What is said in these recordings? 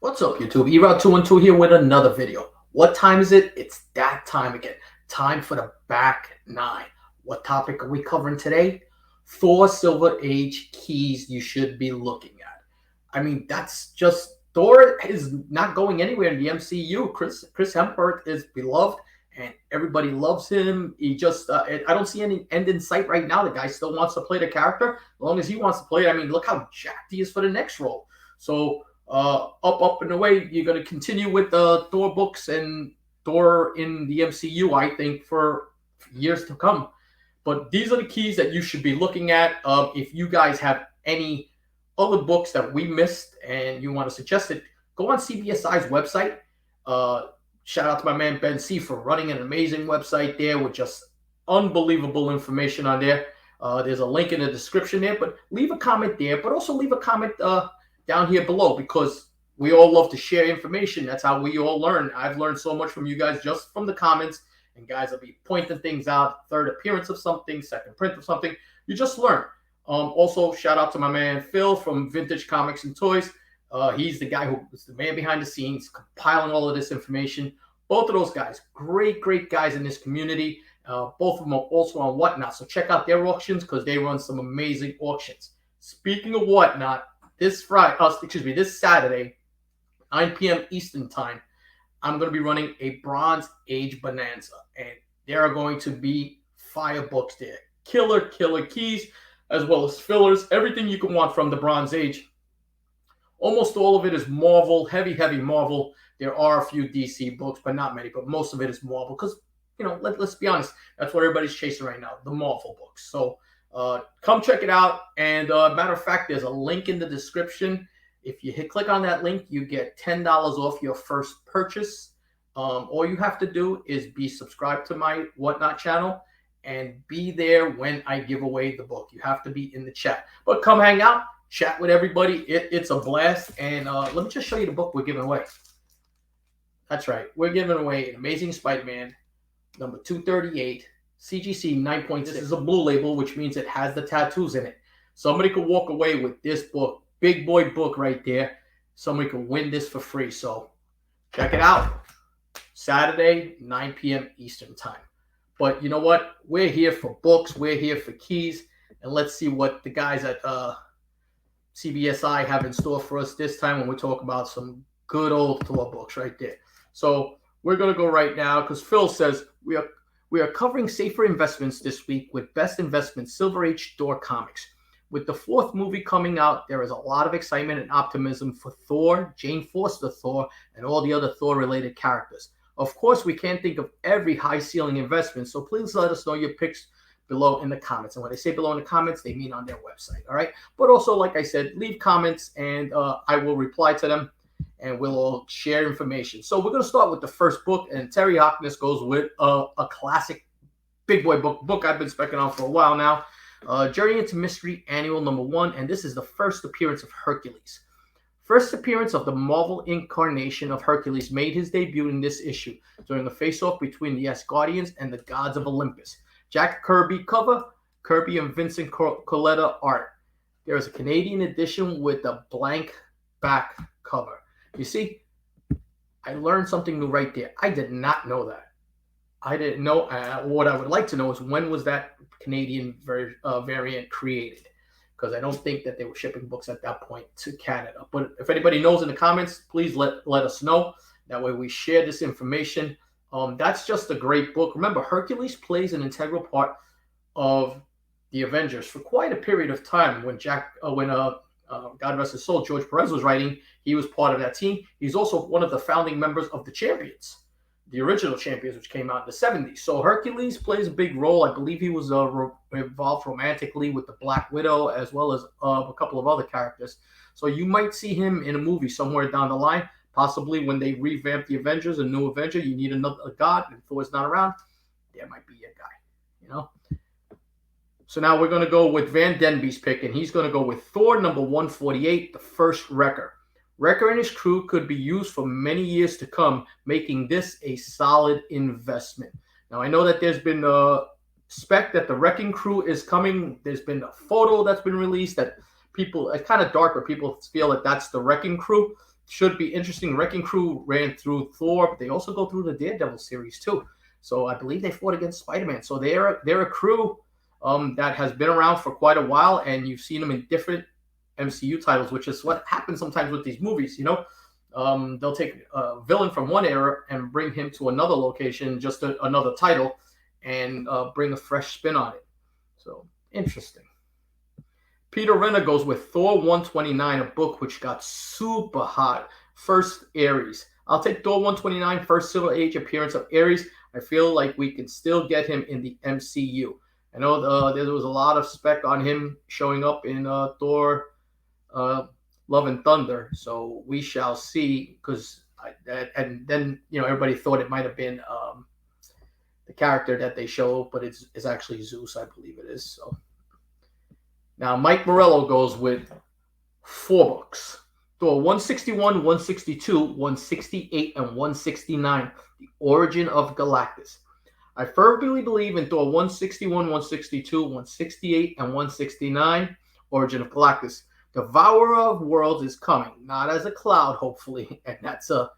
What's up, YouTube? eRoute212 here with another video. What time is it? It's that time again. Time for the back nine. What topic are we covering today? Thor Silver Age keys you should be looking at. I mean, that's just Thor is not going anywhere in the MCU. Chris Hemsworth is beloved and everybody loves him. He just I don't see any end in sight right now. The guy still wants to play the character as long as he wants to play it. I mean, look how jacked he is for the next role. So up and away. You're going to continue with the Thor books and Thor in the MCU, I think, for years to come. But these are the keys that you should be looking at. If you guys have any other books that we missed and you want to suggest it, go on CBSI's website. Shout out to my man Ben C for running an amazing website there with just unbelievable information on there. There's a link in the description there, but leave a comment there. But also leave a comment down here below because we all love to share information. That's how we all learn. I've learned so much from you guys just from the comments, and guys will be pointing things out, third appearance of something, second print of something. You just learn. Also, shout out to my man Phil from Vintage Comics and Toys. He's the guy who is the man behind the scenes, compiling all of this information. Both of those guys, great guys in this community. Both of them are also on Whatnot, so check out their auctions because they run some amazing auctions. Speaking of Whatnot, this Saturday, 9 p.m. Eastern time, I'm going to be running a Bronze Age Bonanza, and there are going to be fire books there, killer keys, as well as fillers, everything you can want from the Bronze Age. Almost all of it is Marvel, heavy Marvel. There are a few DC books, but not many. But most of it is Marvel because, let's be honest, that's what everybody's chasing right now, the Marvel books. So come check it out. And matter of fact, there's a link in the description. If you click on that link, you get $10 off your first purchase. All you have to do is be subscribed to my Whatnot channel and be there when I give away the book. You have to be in the chat. But come hang out, chat with everybody. It's a blast. And let me just show you the book we're giving away. That's right. We're giving away an Amazing Spider-Man, number 238. CGC 9.6. This is a blue label, which means it has the tattoos in it. Somebody could walk away with this book, big boy book right there. Somebody could win this for free. So check it out. Saturday, 9 p.m. Eastern time. But you know what? We're here for books. We're here for keys. And let's see what the guys at CBSI have in store for us this time when we talk about some good old Thor books right there. So we're going to go right now because Phil says we are covering safer investments this week with Best Investment Silver Age Thor comics. With the fourth movie coming out, there is a lot of excitement and optimism for Thor, Jane Foster Thor, and all the other Thor-related characters. Of course, we can't think of every high-ceiling investment, so please let us know your picks below in the comments. And when I say below in the comments, they mean on their website, all right? But also, like I said, leave comments, and I will reply to them, and we'll all share information. So we're going to start with the first book, and Terry Harkness goes with a classic big boy book I've been specking on for a while now. Journey into Mystery Annual number 1, and this is the first appearance of Hercules. First appearance of the Marvel incarnation of Hercules made his debut in this issue during a face-off between the Asgardians and the gods of Olympus. Jack Kirby cover, Kirby and Vincent Coletta art. There is a Canadian edition with a blank back cover. You see, I learned something new right there. I did not know that. I didn't know. What I would like to know is when was that Canadian variant created? Because I don't think that they were shipping books at that point to Canada. But if anybody knows in the comments, please let us know. That way we share this information. That's just a great book. Remember, Hercules plays an integral part of the Avengers for quite a period of time. When God rest his soul, George Perez was writing, he was part of that team. He's also one of the founding members of the Champions, the original Champions, which came out in the 70s. So Hercules plays a big role. I believe he was involved romantically with the Black Widow as well as a couple of other characters. So you might see him in a movie somewhere down the line, possibly when they revamp the Avengers, a new Avenger. You need a god, and Thor's not around. There might be a guy, So now we're going to go with Van Den Bee's pick, and he's going to go with Thor number 148, the first Wrecker. Wrecker and his crew could be used for many years to come, making this a solid investment. Now, I know that there's been a spec that the Wrecking Crew is coming. There's been a photo that's been released that it's kind of dark, but people feel that that's the Wrecking Crew. should be interesting. Wrecking Crew ran through Thor, but they also go through the Daredevil series too. So I believe they fought against Spider-Man. So they're a crew that has been around for quite a while, and you've seen them in different MCU titles, which is what happens sometimes with these movies. They'll take a villain from one era and bring him to another location, just another title, and bring a fresh spin on it. So interesting. Peter Renner goes with Thor 129, a book which got super hot. First Ares. I'll take Thor 129, first Silver Age appearance of Ares. I feel like we can still get him in the MCU. I know there was a lot of spec on him showing up in Thor Love and Thunder, so we shall see. And then everybody thought it might have been the character that they show, but it's actually Zeus, I believe it is. So now Mike Morello goes with 4 books: Thor 161, 162, 168, and 169. The Origin of Galactus. I firmly believe in Thor 161, 162, 168, and 169, Origin of Galactus. Devourer of Worlds is coming, not as a cloud, hopefully, and that's a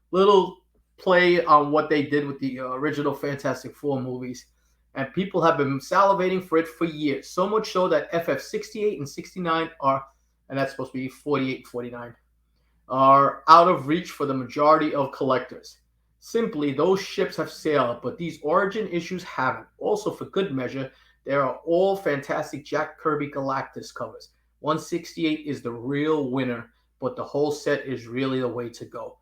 little play on what they did with the original Fantastic Four movies. And people have been salivating for it for years, so much so that FF 68 and 69 are, and that's supposed to be 48 and 49, are out of reach for the majority of collectors. Simply, those ships have sailed, but these origin issues haven't. Also, for good measure, there are all fantastic Jack Kirby Galactus covers. 168 is the real winner, but the whole set is really the way to go.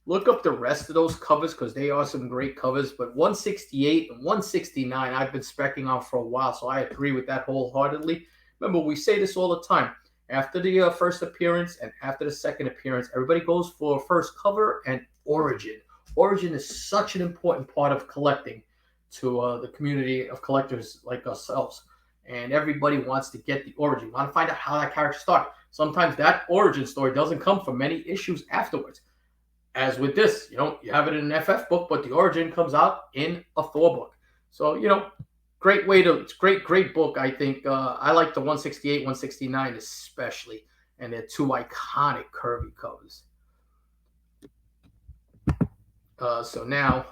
Look up the rest of those covers because they are some great covers, but 168 and 169 I've been specking on for a while, so I agree with that wholeheartedly. Remember, we say this all the time. After the first appearance and after the second appearance, everybody goes for first cover and origin. Origin is such an important part of collecting to the community of collectors like ourselves. And everybody wants to get the origin. Want to find out how that character started. Sometimes that origin story doesn't come for many issues afterwards. As with this, you have it in an FF book, but the origin comes out in a Thor book. So, it's great book. I think I like the 168, 169 especially, and they're 2 iconic Kirby covers. So now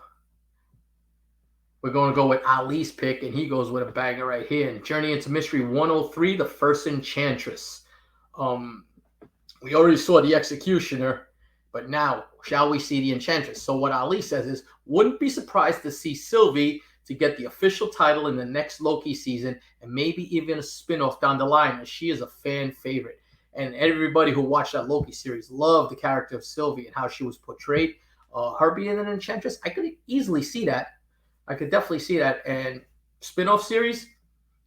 we're going to go with Ali's pick, and he goes with a banger right here. And Journey into Mystery 103, The First Enchantress. We already saw the Executioner, but now shall we see the Enchantress? So what Ali says is, wouldn't be surprised to see Sylvie to get the official title in the next Loki season, and maybe even a spin-off down the line, as she is a fan favorite. And everybody who watched that Loki series loved the character of Sylvie and how she was portrayed. Her being an Enchantress, I could easily see that. I could definitely see that. And spin-off series,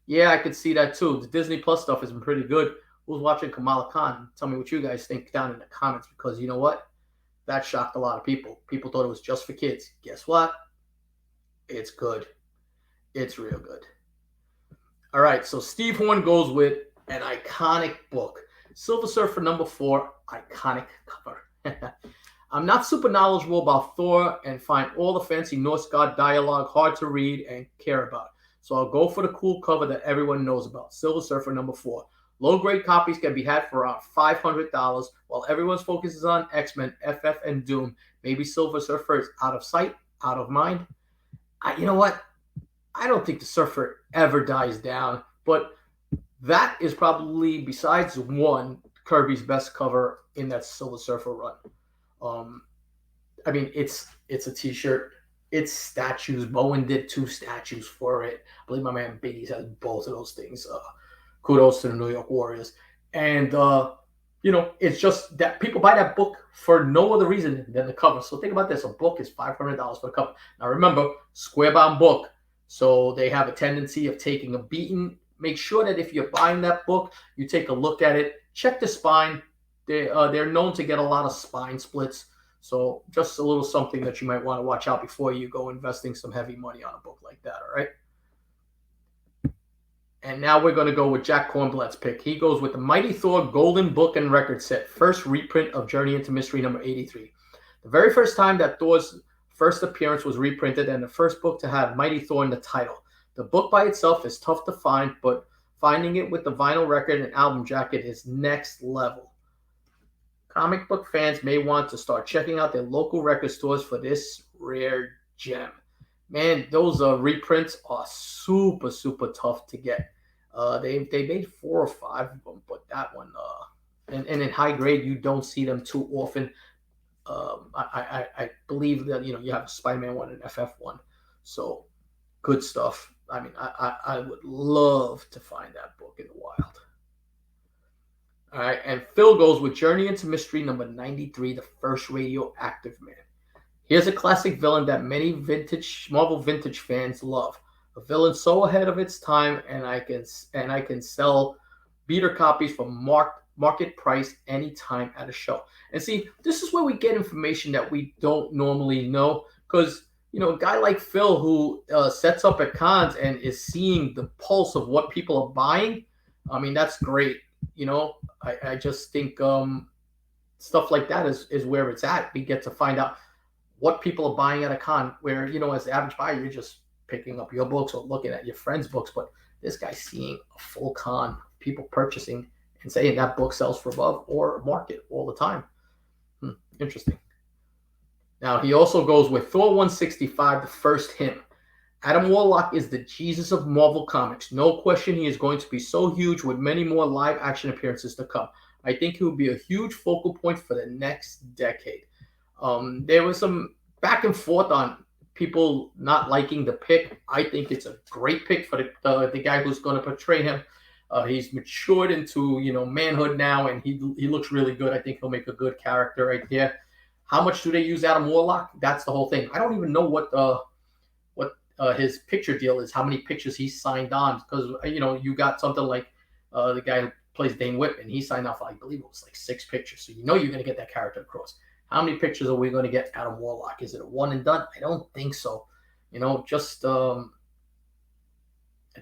yeah, I could see that too. The Disney Plus stuff has been pretty good. Who's watching Kamala Khan? Tell me what you guys think down in the comments, because you know what? That shocked a lot of people. People thought it was just for kids. Guess what? It's good. It's real good. All right, so Steve Horn goes with an iconic book. Silver Surfer #4, iconic cover. I'm not super knowledgeable about Thor and find all the fancy Norse god dialogue hard to read and care about. So I'll go for the cool cover that everyone knows about, Silver Surfer #4. Low-grade copies can be had for around $500, while everyone's focus is on X-Men, FF, and Doom. Maybe Silver Surfer is out of sight, out of mind. You know what? I don't think the Surfer ever dies down, but that is probably, besides one, Kirby's best cover in that Silver Surfer run. It's a t-shirt. It's statues. Bowen did 2 statues for it. I believe my man Biggie has both of those things. Kudos to the New York Warriors. And, it's just that people buy that book for no other reason than the cover. So think about this. A book is $500 for the cover. Now, remember, square-bound book. So they have a tendency of taking a beating. Make sure that if you're buying that book, you take a look at it. Check the spine. They're known to get a lot of spine splits. So just a little something that you might want to watch out before you go investing some heavy money on a book like that, all right? And now we're going to go with Jack Kornblatt's pick. He goes with the Mighty Thor Golden Book and Record Set, first reprint of Journey into Mystery #83. The very first time that Thor's first appearance was reprinted, and the first book to have Mighty Thor in the title. The book by itself is tough to find, but finding it with the vinyl record and album jacket is next level. Comic book fans may want to start checking out their local record stores for this rare gem. Man, those reprints are super, super tough to get. They made 4 or 5 of them, but that one, and in high grade, you don't see them too often. I believe that you have a Spider-Man one and FF one, so good stuff. I mean, I would love to find that book in the wild. All right, and Phil goes with Journey into Mystery number 93, The First Radioactive Man. Here's a classic villain that many vintage Marvel vintage fans love. A villain so ahead of its time, and I can sell beater copies for market price anytime at a show. And see, this is where we get information that we don't normally know, because a guy like Phil who sets up at cons and is seeing the pulse of what people are buying. I mean, that's great. I just think stuff like that is where it's at. We get to find out what people are buying at a con, where as the average buyer, you're just picking up your books or looking at your friends' books, but this guy's seeing a full con, people purchasing and saying that book sells for above or market all the time. Interesting. Now he also goes with Thor 165, The First Hymn. Adam Warlock is the Jesus of Marvel Comics. No question he is going to be so huge, with many more live action appearances to come. I think he will be a huge focal point for the next decade. There was some back and forth on people not liking the pick. I think it's a great pick for the guy who's going to portray him. He's matured into manhood now, and he looks really good. I think he'll make a good character right there. How much do they use Adam Warlock? That's the whole thing. I don't even know what his picture deal is, how many pictures he signed on, because you got something like the guy who plays Dane Whitman. He signed off, I believe it was like 6 pictures, so you're going to get that character across. How many pictures are we going to get Adam Warlock? Is it a one and done? I don't think so. Just I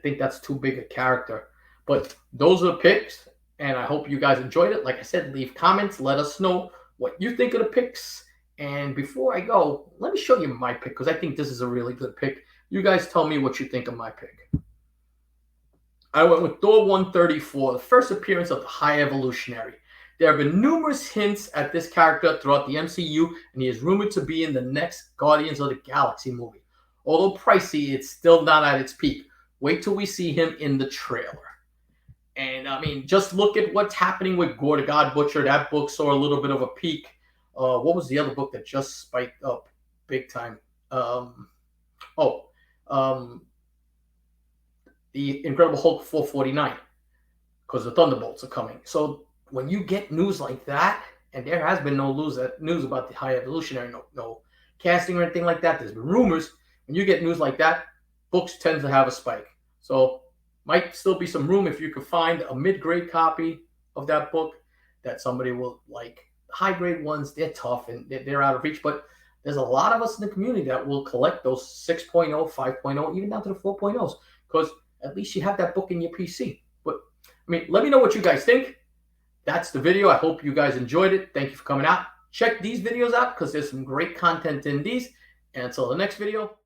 think that's too big a character. But those are the picks, and I hope you guys enjoyed it. Like I said, leave comments, let us know what you think of the picks. And before I go, let me show you my pick, because I think this is a really good pick. You guys tell me what you think of my pick. I went with Thor 134, the first appearance of the High Evolutionary. There have been numerous hints at this character throughout the MCU, and he is rumored to be in the next Guardians of the Galaxy movie. Although pricey, it's still not at its peak. Wait till we see him in the trailer. And I mean, just look at what's happening with Gore the God Butcher. That book saw a little bit of a peak. What was the other book that just spiked up big time? The Incredible Hulk 449, because the Thunderbolts are coming. So when you get news like that, and there has been no news about the High Evolutionary, no casting or anything like that. There's been rumors. When you get news like that, books tend to have a spike. So might still be some room if you could find a mid-grade copy of that book that somebody will like. High-grade ones, they're tough and they're out of reach, but there's a lot of us in the community that will collect those 6.0, 5.0, even down to the 4.0s, because at least you have that book in your PC. But I mean, let me know what you guys think. That's the video. I hope you guys enjoyed it. Thank you for coming out. Check these videos out, because there's some great content in these. And until the next video,